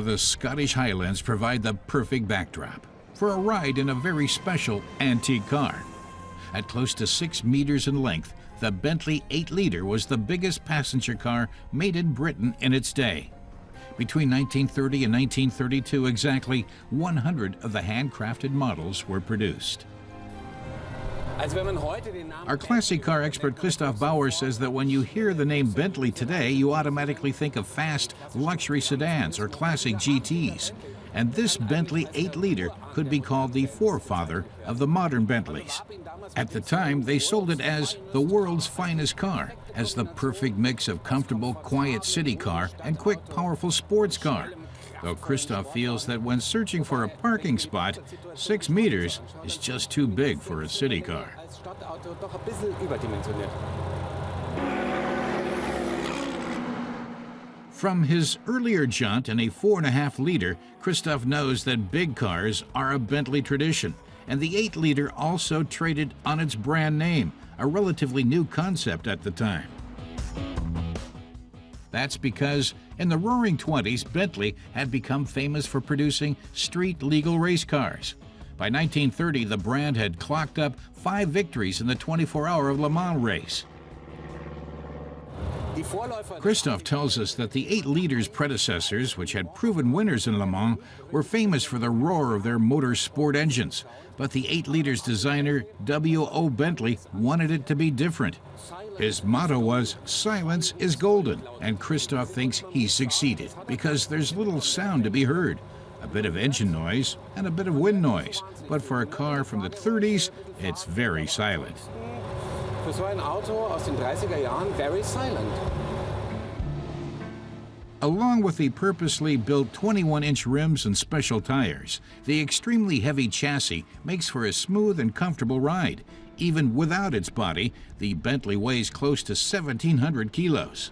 the Scottish Highlands provide the perfect backdrop for a ride in a very special antique car. At close to 6 meters in length, the Bentley 8-liter was the biggest passenger car made in Britain in its day. Between 1930 and 1932, exactly 100 of the handcrafted models were produced. Our classic car expert Christoph Bauer says that when you hear the name Bentley today, you automatically think of fast luxury sedans or classic GTs. And this Bentley 8-liter could be called the forefather of the modern Bentleys. At the time, they sold it as the world's finest car, as the perfect mix of comfortable, quiet city car and quick, powerful sports car. Though Christoph feels that when searching for a parking spot, 6 meters is just too big for a city car. From his earlier jaunt in a 4.5-liter, Christoph knows that big cars are a Bentley tradition, and the 8-liter also traded on its brand name, a relatively new concept at the time. That's because in the Roaring '20s, Bentley had become famous for producing street-legal race cars. By 1930, the brand had clocked up 5 victories in the 24-hour Le Mans race. Christoph tells us that the 8-liter's predecessors, which had proven winners in Le Mans, were famous for the roar of their motor sport engines. But the 8-liter's designer, W.O. Bentley, wanted it to be different. His motto was, "Silence is golden," and Christoph thinks he succeeded because there's little sound to be heard. A bit of engine noise and a bit of wind noise. But for a car from the 30s, it's very silent. Für so ein Auto aus den 30er Jahren, very silent. Along with the purposely built 21-inch rims and special tires, the extremely heavy chassis makes for a smooth and comfortable ride. Even without its body, the Bentley weighs close to 1,700 kilos.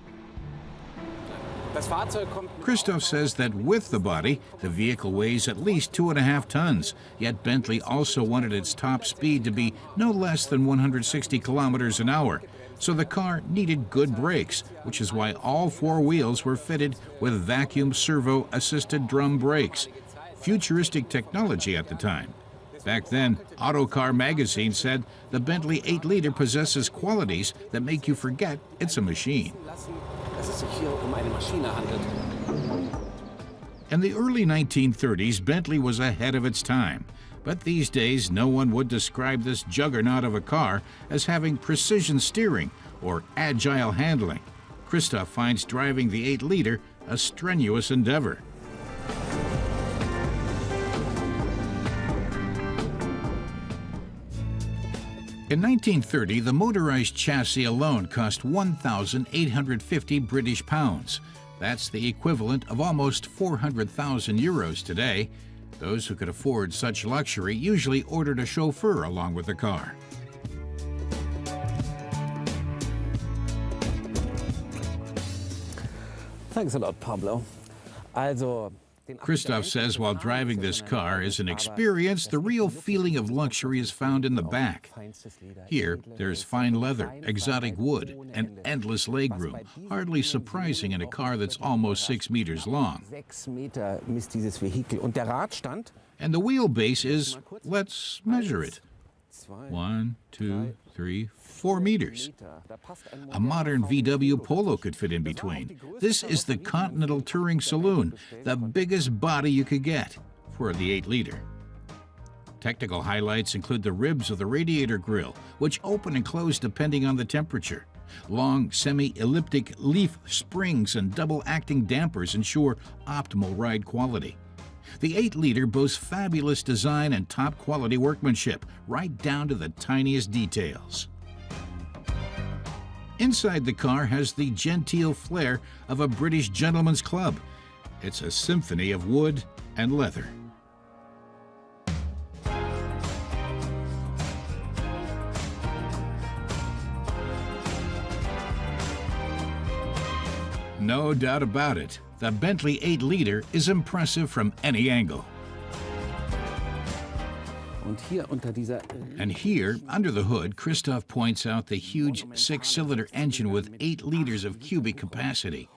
Christoph says that with the body, the vehicle weighs at least 2.5 tons, yet Bentley also wanted its top speed to be no less than 160 kilometers an hour. So the car needed good brakes, which is why all 4 wheels were fitted with vacuum servo-assisted drum brakes. Futuristic technology at the time. Back then, Autocar magazine said the Bentley 8-liter possesses qualities that make you forget it's a machine. In the early 1930s, Bentley was ahead of its time. But these days, no one would describe this juggernaut of a car as having precision steering or agile handling. Christoph finds driving the 8-liter a strenuous endeavor. In 1930, the motorized chassis alone cost 1,850 British pounds. That's the equivalent of almost 400,000 euros today. Those who could afford such luxury usually ordered a chauffeur along with the car. Thanks a lot, Pablo. Christoph says while driving this car is an experience, the real feeling of luxury is found in the back. Here, there's fine leather, exotic wood, and endless legroom, hardly surprising in a car that's almost 6 meters long. And the wheelbase is, let's measure it. 1, 2, 3, 4 meters. A modern VW Polo could fit in between. This is the Continental Touring Saloon, the biggest body you could get for the 8-liter. Technical highlights include the ribs of the radiator grille, which open and close depending on the temperature. Long, semi-elliptic leaf springs and double-acting dampers ensure optimal ride quality. The 8-liter boasts fabulous design and top-quality workmanship, right down to the tiniest details. Inside the car has the genteel flair of a British gentleman's club. It's a symphony of wood and leather. No doubt about it, the Bentley 8-liter is impressive from any angle. And here, under the hood, Christoph points out the huge 6-cylinder engine with 8 liters of cubic capacity.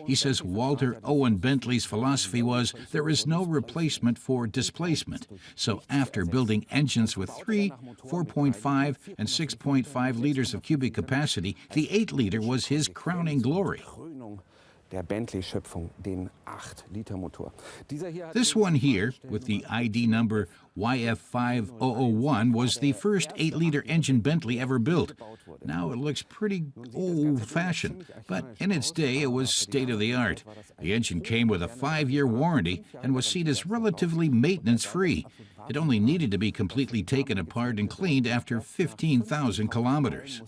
He says Walter Owen Bentley's philosophy was there is no replacement for displacement. So after building engines with 3, 4.5, and 6.5 liters of cubic capacity, the 8-liter was his crowning glory. This one here, with the ID number YF5001, was the first 8-liter engine Bentley ever built. Now it looks pretty old-fashioned, but in its day it was state-of-the-art. The engine came with a 5-year warranty and was seen as relatively maintenance-free. It only needed to be completely taken apart and cleaned after 15,000 kilometers.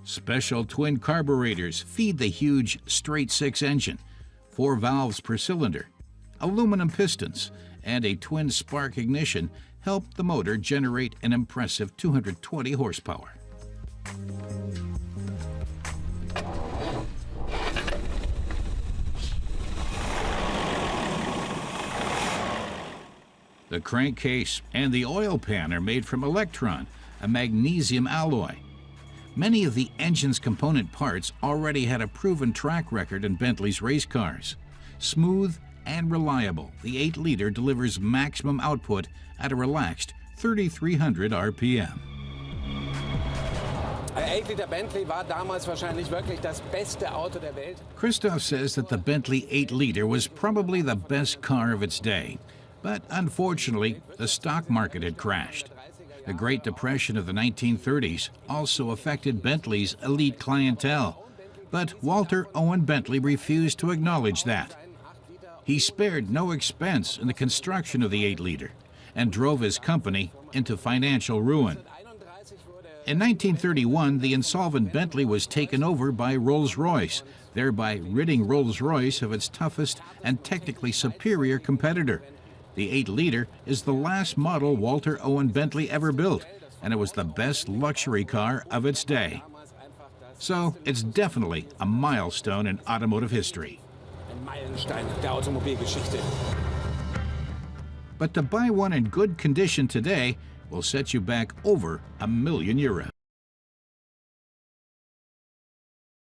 Special twin carburetors feed the huge straight-six engine, 4 valves per cylinder, aluminum pistons, and a twin spark ignition help the motor generate an impressive 220 horsepower. The crankcase and the oil pan are made from electron, a magnesium alloy. Many of the engine's component parts already had a proven track record in Bentley's race cars. Smooth and reliable, the 8-liter delivers maximum output at a relaxed 3,300 RPM. Christoph says that the Bentley 8-liter was probably the best car of its day. But unfortunately, the stock market had crashed. The Great Depression of the 1930s also affected Bentley's elite clientele, but Walter Owen Bentley refused to acknowledge that. He spared no expense in the construction of the 8-liter and drove his company into financial ruin. In 1931, the insolvent Bentley was taken over by Rolls-Royce, thereby ridding Rolls-Royce of its toughest and technically superior competitor. The 8-liter is the last model Walter Owen Bentley ever built, and it was the best luxury car of its day. So it's definitely a milestone in automotive history. But to buy one in good condition today will set you back over €1 million.